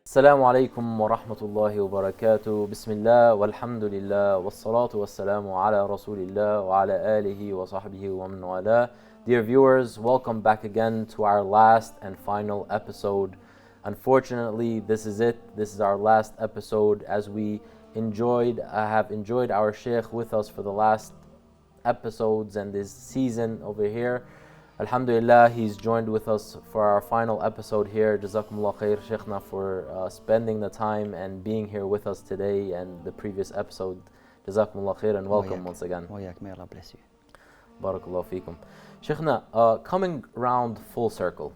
السلام عليكم ورحمة الله وبركاته. بسم الله والحمد لله والصلاة والسلام على رسول الله وعلى آله وصحبه ومن والاه. Dear viewers, welcome back again to our last and final episode. Unfortunately, this is it. This is our last episode as we have enjoyed our Sheikh with us for the last episodes and this season over here. Alhamdulillah, he's joined with us for our final episode here. Jazakumullah khair, Shaykhna, for spending the time and being here with us today and the previous episode. Jazakumullah khair and welcome once again. May Allah bless you. Barakallahu feekum. Shaykhna, coming round full circle,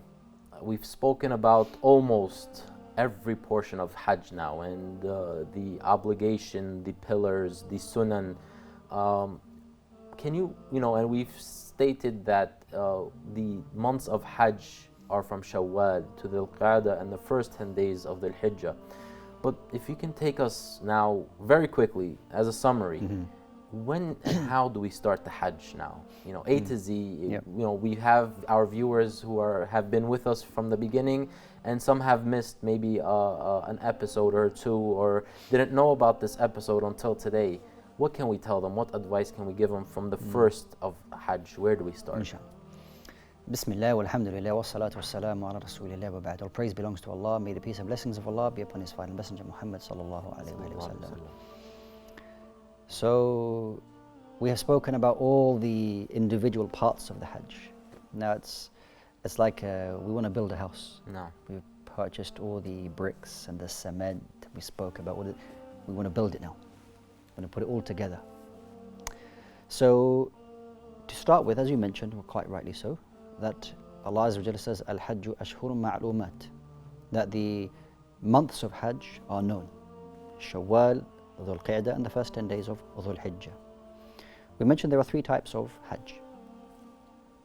we've spoken about almost every portion of Hajj now and the obligation, the pillars, the sunan. Can you, and we've stated that the months of Hajj are from Shawwal to the Qa'dah and the first 10 days of the Hijjah. But if you can take us now very quickly as a summary, when and how do we start the Hajj now? A to Z. Yep. We have our viewers who have been with us from the beginning, and some have missed maybe an episode or two, or didn't know about this episode until today. What can we tell them? What advice can we give them from the first of Hajj? Where do we start? Inshallah. Bismillah, walhamdulillah, wa salatu wa salamu ala rasulillah wa ba'd. All praise belongs to Allah. May the peace and blessings of Allah be upon His final messenger Muhammad sallallahu alayhi wa sallam. So, we have spoken about all the individual parts of the Hajj. Now it's like we want to build a house. No. We've purchased all the bricks and the cement. We spoke about all we want to build it now. Going to put it all together. So, to start with, as you mentioned, quite rightly so, that Allah Azza wa Jalla says, Al-Hajju ashhurun ma'lumat, that the months of Hajj are known. Shawwal, Dhul Qa'dah, and the first 10 days of Dhul Hijjah. We mentioned there are three types of Hajj.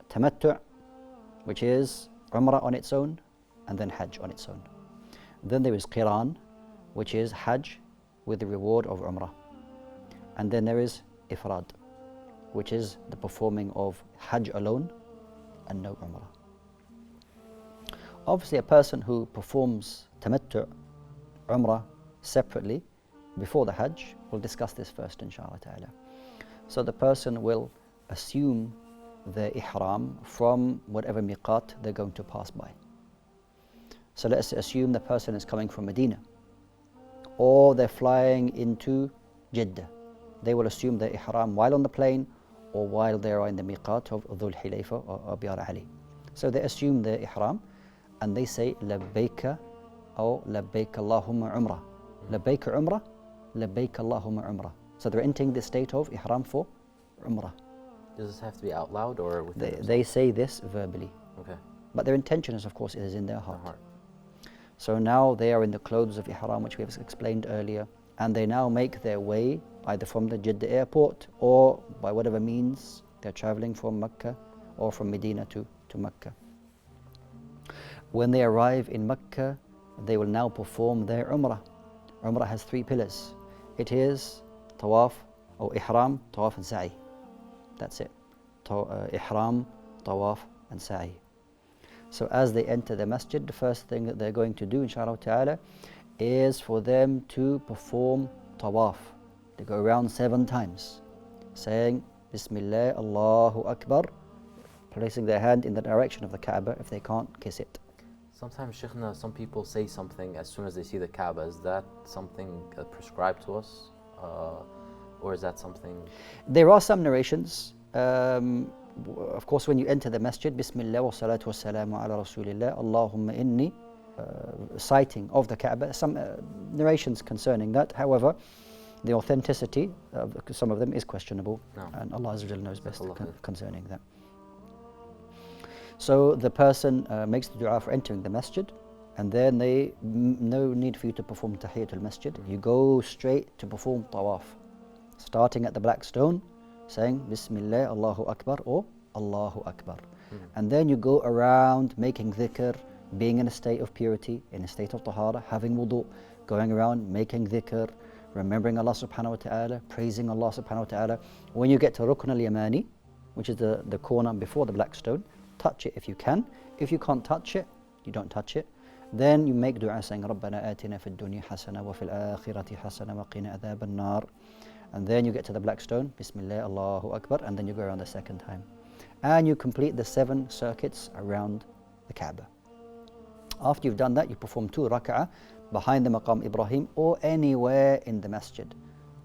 Tamattu', which is Umrah on its own, and then Hajj on its own. Then there is Qiran, which is Hajj with the reward of Umrah. And then there is Ifrad, which is the performing of Hajj alone and no Umrah. Obviously, a person who performs Tamattu', Umrah separately before the Hajj, we'll discuss this first inshallah ta'ala. So the person will assume the ihram from whatever miqat they're going to pass by. So let's assume the person is coming from Medina, or they're flying into Jeddah. They will assume the ihram while on the plane or while they are in the miqat of Dhul Hulayfa or Abiyar Ali. So they assume the ihram and they say labbaika or labbaik Allahumma umrah. Labbaik umrah, labbaik Allahumma umrah. So they're entering the state of ihram for umrah. Does this have to be out loud or within They say this verbally. Okay. But their intention is, of course, it is in their heart. So now they are in the clothes of ihram, which we have explained earlier, and they now make their way either from the Jeddah airport or by whatever means they're traveling from Mecca or from Medina to Mecca. When they arrive in Mecca, they will now perform their Umrah. Umrah has three pillars. It is Tawaf or Ihram, Tawaf and Sa'i. That's it. Ihram, Tawaf and Sa'i. So as they enter the masjid, the first thing that they're going to do, inshallah ta'ala, is for them to perform Tawaf. They go around 7 times, saying Bismillah, Allahu Akbar, placing their hand in the direction of the Kaaba if they can't kiss it. Sometimes, Shaykhna, some people say something as soon as they see the Kaaba. Is that something prescribed to us? Or is that something? There are some narrations. Of course, when you enter the masjid, Bismillah wa salatu wa salamu ala rasulillah, Allahumma inni, citing of the Kaaba, some narrations concerning that. However, the authenticity of some of them is questionable, and Allah Azza wa Jalla knows best concerning that. So the person makes the dua for entering the masjid, and then no need for you to perform tahiyatul masjid. You go straight to perform tawaf, starting at the black stone, saying Bismillah, Allahu Akbar or Allahu Akbar. And then you go around making dhikr, being in a state of purity, in a state of tahara, having wudu, going around making dhikr, remembering Allah subhanahu wa ta'ala, praising Allah subhanahu wa ta'ala. When you get to Rukn al-Yamani, which is the corner before the black stone, touch it if you can. If you can't touch it, you don't touch it. Then you make dua saying رَبَّنَا آتِنَا فِي الدُّنْيَا حَسَنَةً وَفِي الْآخِرَةِ حَسَنَةً وَقِنَا عَذَابَ النَّارِ. And then you get to the black stone, Bismillah, Allahu Akbar, and then you go around the second time. And you complete the 7 circuits around the Kaaba. After you've done that, you perform 2 rak'ah behind the Maqam Ibrahim or anywhere in the masjid.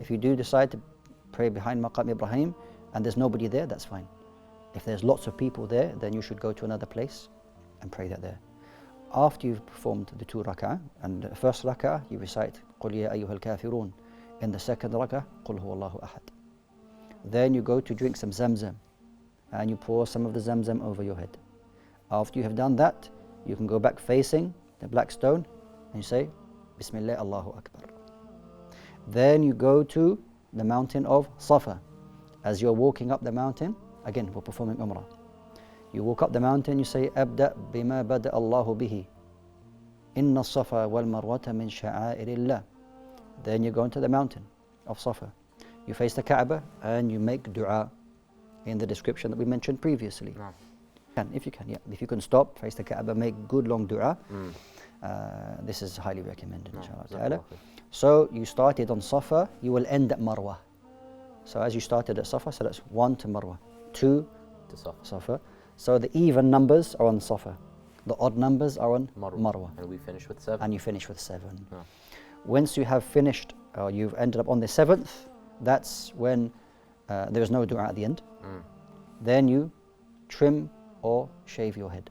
If you do decide to pray behind Maqam Ibrahim and there's nobody there, that's fine. If there's lots of people there, then you should go to another place and pray that there. After you've performed the 2 rak'ah, and the first rak'ah you recite قُلْ يَا أَيُّهَا الْكَافِرُونَ. In the second rak'ah, قُلْ هُوَ اللَّهُ أَحَدٌ. Then you go to drink some zamzam and you pour some of the zamzam over your head. After you have done that, you can go back facing the black stone and you say Bismillah, Allahu Akbar. Then you go to the mountain of Safa. As you're walking up the mountain, again we're performing Umrah. You walk up the mountain, you say أبدأ بما بدأ الله به إن الصفا والمروة من شعائر الله. Then you go into the mountain of Safa. You face the Kaaba and you make dua in the description that we mentioned previously. No. If you can, yeah. If you can stop, face the Kaaba, make good long dua. This is highly recommended, inshallah ta'ala. So you started on Safa, you will end at Marwa. So as you started at Safa, so that's 1 to Marwa, 2 To Safa. Safa. So the even numbers are on Safa, the odd numbers are on Marwa. And we finish with 7. And you finish with 7. No. Once you have finished, or you've ended up on the 7th, that's when there is no dua at the end. Then you trim or shave your head.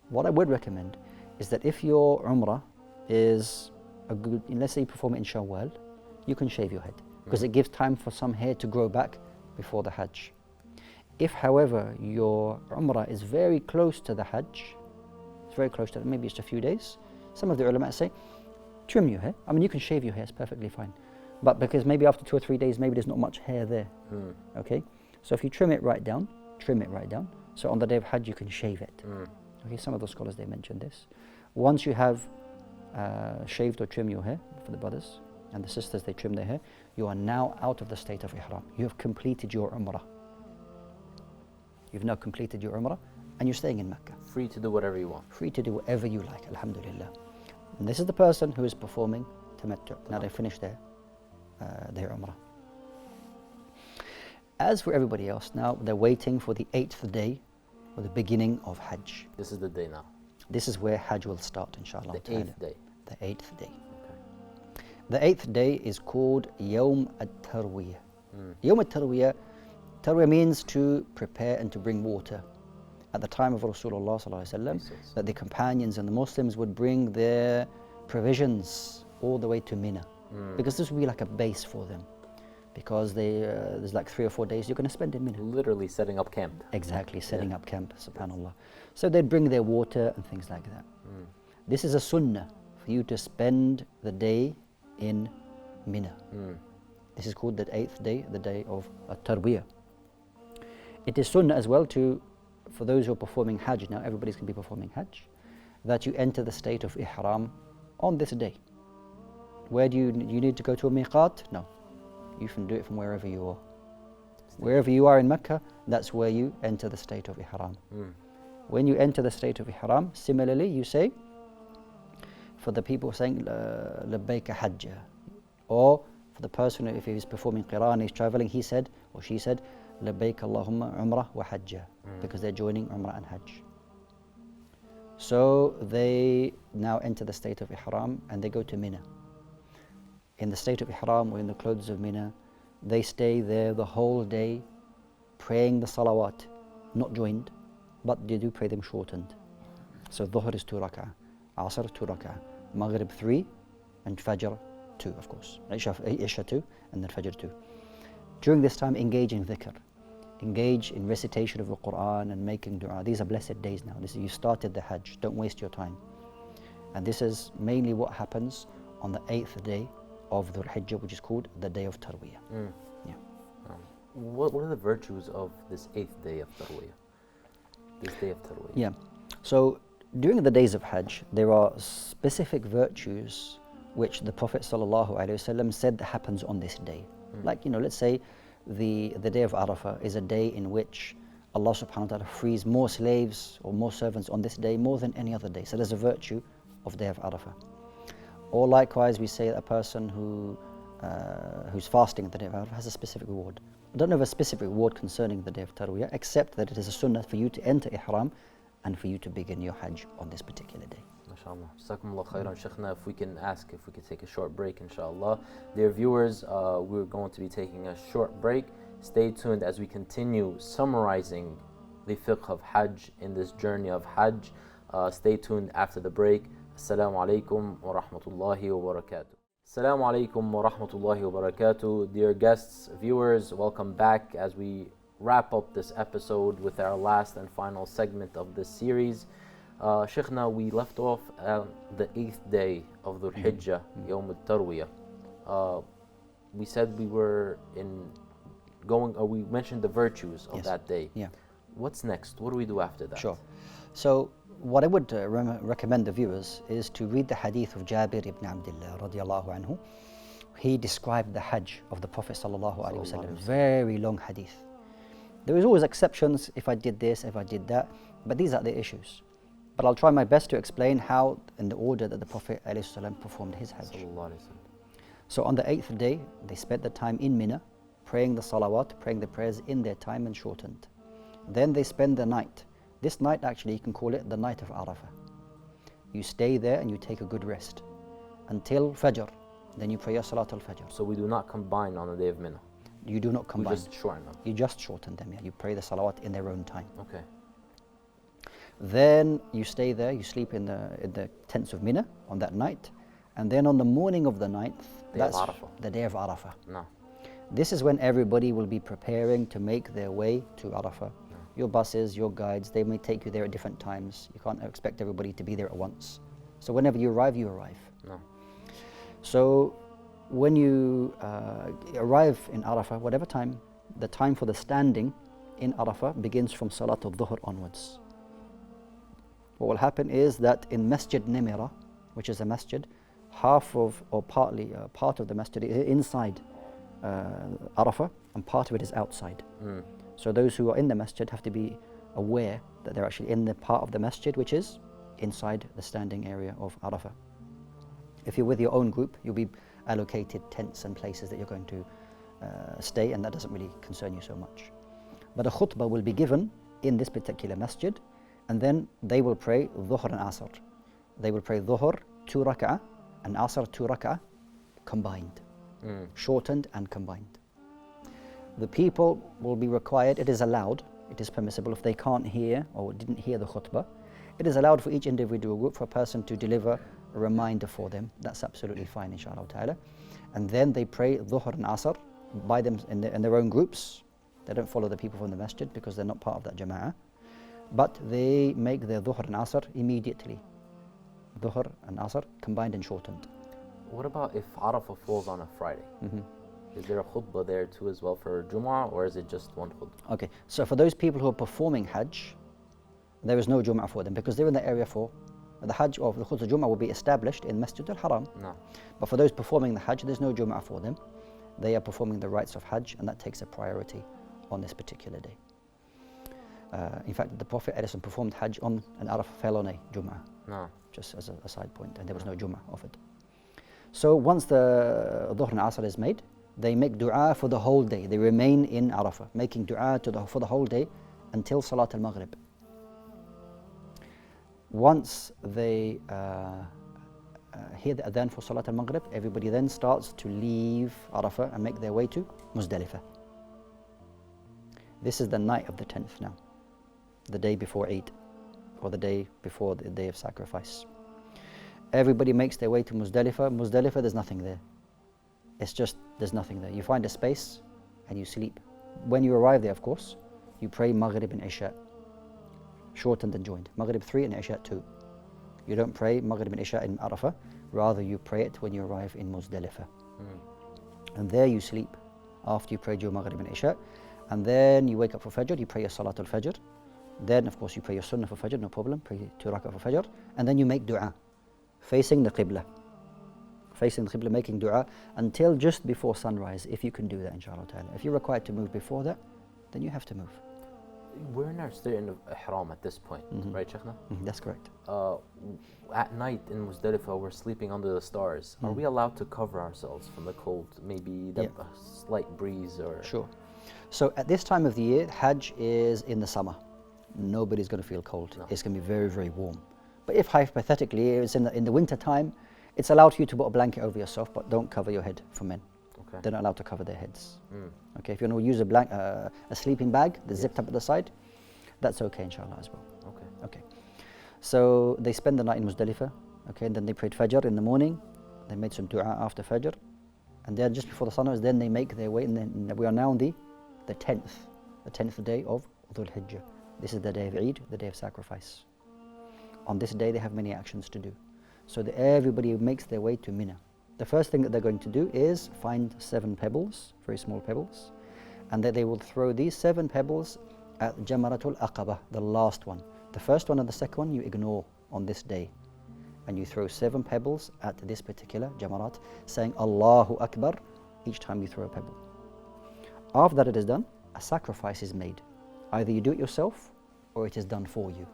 What I would recommend is that if your Umrah is a good, let's say you perform it in Shawwal, you can shave your head because it gives time for some hair to grow back before the Hajj. If, however, your Umrah is very close to the Hajj, it's very close to it, maybe just a few days, some of the ulama say, trim your hair. I mean, you can shave your hair, it's perfectly fine. But because maybe after 2 or 3 days, maybe there's not much hair there. Okay? So if you trim it right down, so on the day of Hajj you can shave it. Okay, some of the scholars, they mentioned this. Once you have shaved or trimmed your hair, for the brothers and the sisters, they trim their hair, you are now out of the state of Ihram. You have completed your Umrah. You've now completed your Umrah and you're staying in Mecca. Free to do whatever you want. Free to do whatever you like, alhamdulillah. And this is the person who is performing tamattu. Now they finish their Umrah. As for everybody else, now they're waiting for the 8th day, or the beginning of Hajj. This is the day now. This is where Hajj will start, inshallah. The 8th day. The 8th day. Okay. The 8th day is called Yawm at-Tarwiyah. Yawm at-Tarwiyah, Tarwiyah means to prepare and to bring water. At the time of Rasulullah sallallahu alaihi wasallam, that the companions and the Muslims would bring their provisions all the way to Mina, because this would be like a base for them. Because there's like 3 or 4 days you're going to spend in Mina. Literally setting up camp. Exactly, setting up camp, subhanAllah. So they'd bring their water and things like that. This is a sunnah for you to spend the day in Mina. This is called the 8th day, the day of Tarwiyah. It is sunnah as well for those who are performing Hajj, now everybody's going to be performing Hajj, that you enter the state of Ihram on this day. Where do you need to go to a miqat? No. You can do it from wherever you are. Wherever you are in Mecca, that's where you enter the state of Ihram. When you enter the state of Ihram, similarly you say, for the people saying Labbaika Hajja, or for the person if he's performing Qiran, he's traveling, he said or she said Labbaik Allahumma Umrah wa Hajja, because they're joining Umrah and Hajj. So they now enter the state of Ihram and they go to Mina. In the state of Ihram or in the clothes of Mina, they stay there the whole day praying the salawat, not joined, but they do pray them shortened. So Dhuhr is 2 rak'ah, Asr 2 rak'ah, Maghrib 3, and Fajr 2, of course. Isha 2, and then Fajr 2. During this time, engage in dhikr, engage in recitation of the Quran and making dua. These are blessed days now. You started the Hajj, don't waste your time. And this is mainly what happens on the 8th day of Dhul Hijjah, which is called the day of Tarwiyah. Yeah. What are the virtues of this 8th day of Tarwiyah? This day of Tarwiyah. Yeah. So during the days of Hajj, there are specific virtues which the Prophet ﷺ said that happens on this day. Like, let's say the day of Arafah is a day in which Allah subhanahu wa ta'ala frees more slaves or more servants on this day more than any other day. So there's a virtue of Day of Arafah. Or likewise, we say that a person who's fasting the Day of Arafah has a specific reward. I don't have a specific reward concerning the Day of Tarwiyah, except that it is a sunnah for you to enter ihram and for you to begin your Hajj on this particular day. MashaAllah. Jazakumullah khairan, Shaykhna. If we can take a short break, inshallah. Dear viewers, we're going to be taking a short break. Stay tuned as we continue summarizing the fiqh of Hajj in this journey of Hajj. Stay tuned after the break. Assalamu alaikum wa rahmatullahi wa barakatuh. Assalamu alaikum wa rahmatullahi wa barakatuh. Dear guests, viewers, welcome back as we wrap up this episode with our last and final segment of this series. Shaykhna, we left off the 8th day of Dhul Hijjah, Yawm al-Tarwiyah. We said we were we mentioned the virtues of that day. Yeah. What's next? What do we do after that? Sure. So what I would recommend the viewers is to read the hadith of Jabir ibn Abdullah radiallahu anhu. He described the Hajj of the Prophet sallallahu alaihi wasallam. Very long hadith. There is always exceptions, if I did this, if I did that, but these are the issues. But I'll try my best to explain how, in the order that the Prophet ﷺ performed his Hajj. So on the 8th day, they spent the time in Mina, praying the salawat, praying the prayers in their time and shortened. Then they spend the night. This night, actually, you can call it the night of Arafah. You stay there and you take a good rest until Fajr. Then you pray your Salat al-Fajr. So we do not combine on the day of Mina? You do not combine. We just shorten them? You just shorten them, yeah. You pray the salawat in their own time. Okay. Then you stay there, you sleep in the tents of Mina on that night. And then on the morning of the 9th, that's the day of Arafah. No. This is when everybody will be preparing to make their way to Arafah. No. Your buses, your guides, they may take you there at different times. You can't expect everybody to be there at once. So whenever you arrive, you arrive. No. So when you arrive in Arafah, whatever time, the time for the standing in Arafah begins from Salat al-Dhuhr onwards. What will happen is that in Masjid Nimira, which is a masjid, half of, or partly, part of the masjid is inside Arafah and part of it is outside. So those who are in the masjid have to be aware that they're actually in the part of the masjid which is inside the standing area of Arafah. If you're with your own group, you'll be allocated tents and places that you're going to stay, and that doesn't really concern you so much. But a khutbah will be given in this particular masjid, and then they will pray Dhuhr and Asr. They will pray Dhuhr 2 rak'ah and Asr 2 rak'ah combined, shortened and combined. The people will be required, it is allowed, it is permissible if they can't hear or didn't hear the khutbah, it is allowed for each individual group for a person to deliver a reminder for them. That's absolutely fine, inshallah ta'ala. And then they pray Dhuhr and Asr by them in their own groups. They don't follow the people from the masjid because they're not part of that jama'ah. But they make their Dhuhr and Asr immediately. Dhuhr and Asr combined and shortened. What about if Arafah falls on a Friday? Is there a khutbah there too as well for Jum'ah, or is it just one khutbah? Okay, so for those people who are performing Hajj, there is no Jum'ah for them because they're in the area for the Hajj, or the khutbah Jum'ah will be established in Masjid al-Haram. No. But for those performing the Hajj, there's no Jum'ah for them. They are performing the rites of Hajj, and that takes a priority on this particular day. In fact, the Prophet ﷺ performed Hajj on an Arafah fell on a Jum'ah. No. Just as a side point, and there was no Jum'ah offered. So once the Dhuhr and Asr is made, they make dua for the whole day. They remain in Arafah, making dua for the whole day until Salat al-Maghrib. Once they hear the adhan for Salat al-Maghrib, everybody then starts to leave Arafah and make their way to Muzdalifah. This is the night of the 10th now, the day before Eid, or the day before the day of sacrifice. Everybody makes their way to Muzdalifah. Muzdalifah, there's nothing there. It's just, there's nothing there. You find a space and you sleep. When you arrive there, of course, you pray Maghrib and Isha, shortened and joined. Maghrib 3 and Isha 2. You don't pray Maghrib and Isha in Arafah, rather you pray it when you arrive in Muzdalifah. And there you sleep after you pray your Maghrib and Isha. And then you wake up for Fajr, you pray your Salat al-Fajr. Then, of course, you pray your Sunnah for Fajr, no problem, pray 2 rak'ah for Fajr. And then you make dua, facing the Qibla. Facing the Qibla, making dua until just before sunrise, if you can do that, inshallah ta'ala. If you're required to move before that, then you have to move. We're in our state of ihram at this point, right, Sheikhna? That's correct. At night in Muzdalifah, we're sleeping under the stars. Are we allowed to cover ourselves from the cold? Maybe the slight breeze or... Sure. So at this time of the year, Hajj is in the summer. Nobody's going to feel cold. No. It's going to be very, very warm. But if hypothetically it's in the winter time, it's allowed for you to put a blanket over yourself, but don't cover your head for men. Okay. They're not allowed to cover their heads. Okay, if you want to use a sleeping bag that's zipped up at the side, that's okay, inshallah, as well. Okay. Okay. So they spend the night in Muzdalifah, okay, and then they prayed Fajr in the morning. They made some dua after Fajr, and then just before the sun was, then they make their way, and then we are now on the 10th day of Dhul Hijjah. This is the day of Eid, the day of sacrifice. On this day, they have many actions to do. So everybody makes their way to Mina. The first thing that they're going to do is find 7 pebbles, very small pebbles, and then they will throw these 7 pebbles at Jamaratul Aqaba, the last one. The first one and the second one you ignore on this day. And you throw 7 pebbles at this particular Jamarat, saying Allahu Akbar each time you throw a pebble. After that it is done, a sacrifice is made. Either you do it yourself or it is done for you.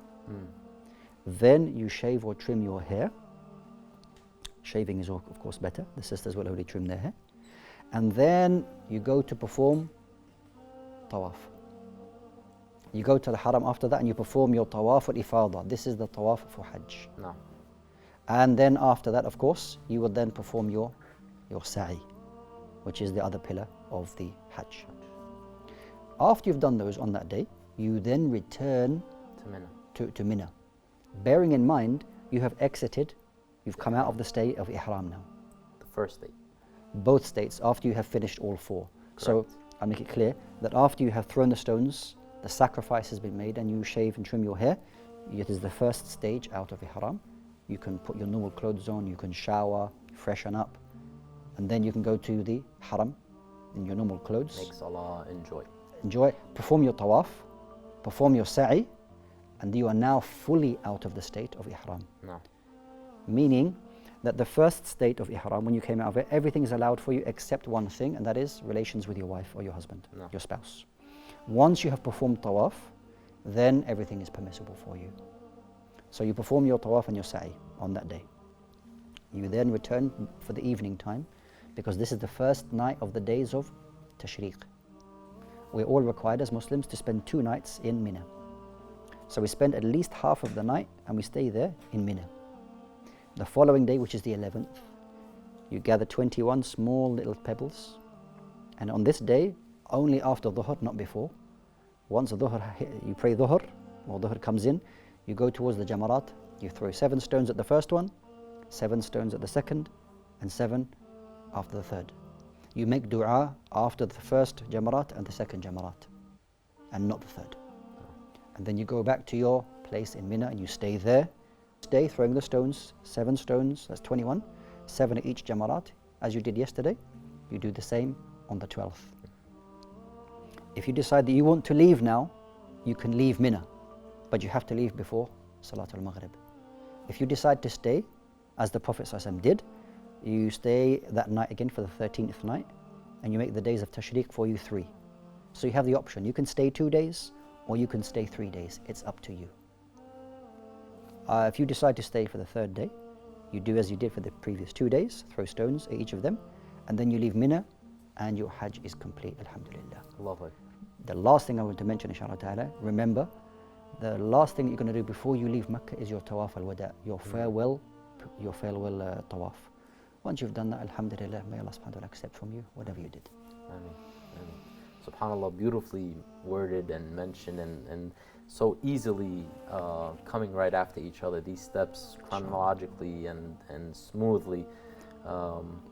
Then you shave or trim your hair. Shaving is of course better. The sisters will only trim their hair. And then you go to perform tawaf. You go to the haram after that and you perform your tawaf al-ifadah. This is the tawaf for Hajj. No. And then after that, of course, you will then perform your sa'i, which is the other pillar of the Hajj. After you've done those on that day, you then return to Mina. Bearing in mind, you have exited, you've come out of the state of ihram now. The first state. Both states, after you have finished all 4. Correct. So I make it clear that after you have thrown the stones, the sacrifice has been made, and you shave and trim your hair, it is the first stage out of ihram. You can put your normal clothes on, you can shower, freshen up, and then you can go to the haram in your normal clothes. Make salah, Enjoy, perform your tawaf, perform your sa'i, and you are now fully out of the state of ihram. No. Meaning that the first state of ihram, when you came out of it, everything is allowed for you except one thing, and that is relations with your wife or your husband, your spouse. Once you have performed tawaf, then everything is permissible for you. So you perform your tawaf and your sa'i on that day. You then return for the evening time, because this is the first night of the days of Tashriq. We're all required as Muslims to spend 2 nights in Mina. So we spend at least half of the night and we stay there in Mina. The following day, which is the 11th, you gather 21 small little pebbles, and on this day, only after Dhuhr, not before. Once Dhuhr, you pray Dhuhr, or Dhuhr comes in, you go towards the Jamarat, you throw 7 stones at the first one, 7 stones at the second, and 7 after the third. You make dua after the first Jamarat and the second Jamarat, and not the third. And then you go back to your place in Mina and you stay there. Stay throwing the stones, 7 stones, that's 21, 7 at each Jamarat, as you did yesterday. You do the same on the 12th. If you decide that you want to leave now, you can leave Mina, but you have to leave before Salat al-Maghrib. If you decide to stay, as the Prophet ﷺ did, you stay that night again for the 13th night, and you make the days of Tashriq for you 3. So you have the option, you can stay 2 days, or you can stay 3 days. It's up to you. If you decide to stay for the 3rd day, you do as you did for the previous 2 days, throw stones at each of them, and then you leave Mina, and your Hajj is complete, alhamdulillah. Love it. The last thing I want to mention, inshallah ta'ala, remember, the last thing you're going to do before you leave Mecca is your tawaf al-wada, your farewell tawaf. Once you've done that, alhamdulillah, may Allah subhanahu wa ta'ala accept from you whatever you did. Ameen. Ameen. SubhanAllah, beautifully worded and mentioned, and so easily coming right after each other, these steps chronologically and smoothly.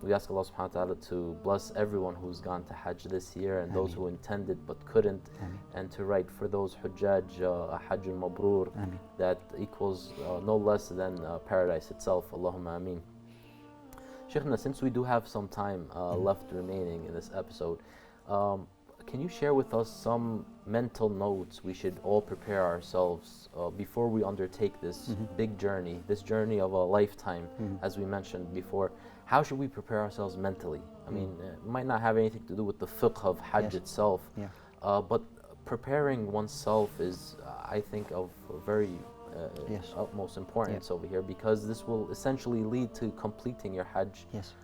We ask Allah subhanahu wa ta'ala to bless everyone who's gone to Hajj this year, and those who intended but couldn't, and to write for those Hujjaj a Hajj al-Mabrur that equals no less than paradise itself. Allahumma ameen. Shaykhna, since we do have some time left remaining in this episode, can you share with us some mental notes we should all prepare ourselves before we undertake this big journey, this journey of a lifetime, as we mentioned before? How should we prepare ourselves mentally? I mean, it might not have anything to do with the fiqh of Hajj itself, but preparing oneself is, I think, of very Yes. utmost importance Yeah. over here, because this will essentially lead to completing your Hajj Yes.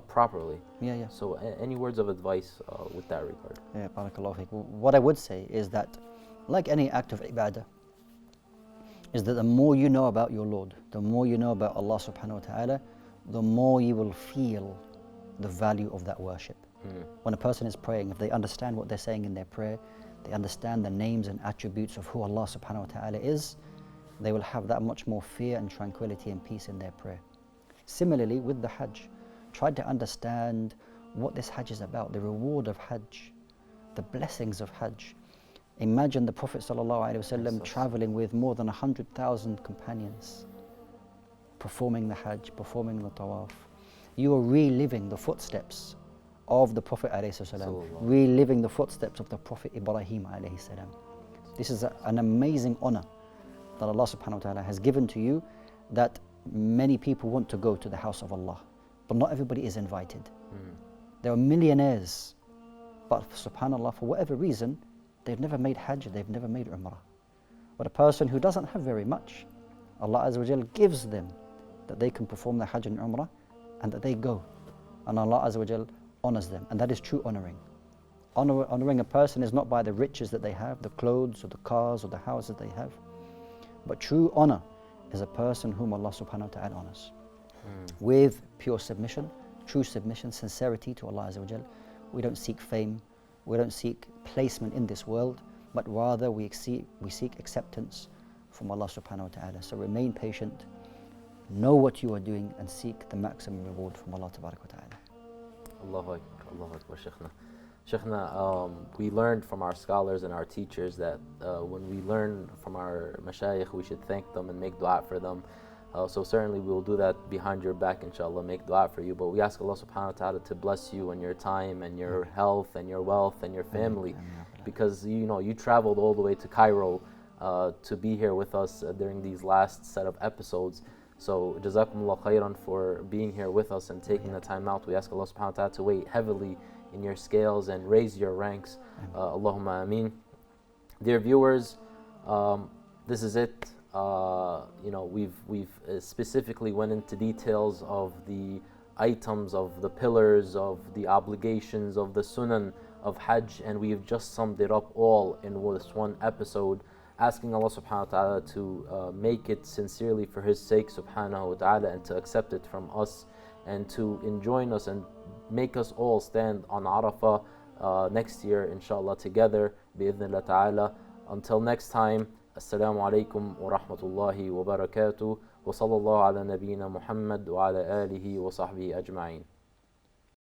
properly. Yeah, yeah. So, any words of advice with that regard? Yeah, barakallahu feek. What I would say is that, like any act of ibadah, is that the more you know about your Lord, the more you know about Allah subhanahu wa ta'ala, the more you will feel the value of that worship. When a person is praying, if they understand what they're saying in their prayer, they understand the names and attributes of who Allah subhanahu wa ta'ala is, they will have that much more fear and tranquility and peace in their prayer. Similarly, with the Hajj, try to understand what this Hajj is about, the reward of Hajj, the blessings of Hajj. Imagine the Prophet ﷺ traveling with more than 100,000 companions, performing the Hajj, performing the Tawaf. You are reliving the footsteps of the Prophet ﷺ, reliving the footsteps of the Prophet Ibrahim ﷺ. This is an amazing honor that Allah subhanahu wa ta'ala has given to you, that many people want to go to the house of Allah, but not everybody is invited. There are millionaires, but subhanAllah, for whatever reason, they've never made Hajj, they've never made Umrah. But a person who doesn't have very much, Allah Azza wa Jal gives them that they can perform the Hajj and Umrah, and that they go. And Allah Azza wa Jal honors them, and that is true honoring. Honoring a person is not by the riches that they have, the clothes or the cars or the houses they have, but true honor is a person whom Allah subhanahu wa ta'ala honors. With pure submission, true submission, sincerity to Allah Azza wa Jal. We don't seek fame, we don't seek placement in this world, but rather we seek acceptance from Allah subhanahu wa ta'ala. So remain patient, know what you are doing, and seek the maximum reward from Allah tabarak wa ta'ala. Allahu Akbar, Allahu Akbar, Shaykhna. Shaykhna, we learned from our scholars and our teachers that when we learn from our mashayikh, we should thank them and make dua for them. So certainly we will do that behind your back, inshallah, make dua for you. But we ask Allah subhanahu wa ta'ala to bless you and your time and your health and your wealth and your family, because you traveled all the way to Cairo to be here with us during these last set of episodes. So jazakumullah khairan for being here with us and taking the time out. We ask Allah subhanahu wa ta'ala to weigh heavily in your scales and raise your ranks. Allahumma ameen. Dear viewers, this is it. We've specifically went into details of the items, of the pillars, of the obligations, of the sunan of Hajj, and we've just summed it up all in this one episode, asking Allah subhanahu wa ta'ala to make it sincerely for His sake subhanahu wa ta'ala, and to accept it from us, and to enjoin us and make us all stand on Arafah next year inshallah together bi'idhnillah ta'ala. Until next time, Assalamu alaikum wa rahmatullahi wa barakatuh, wa sallallahu ala nabiyyina Muhammad wa ala alihi wa sahbihi ajma'in.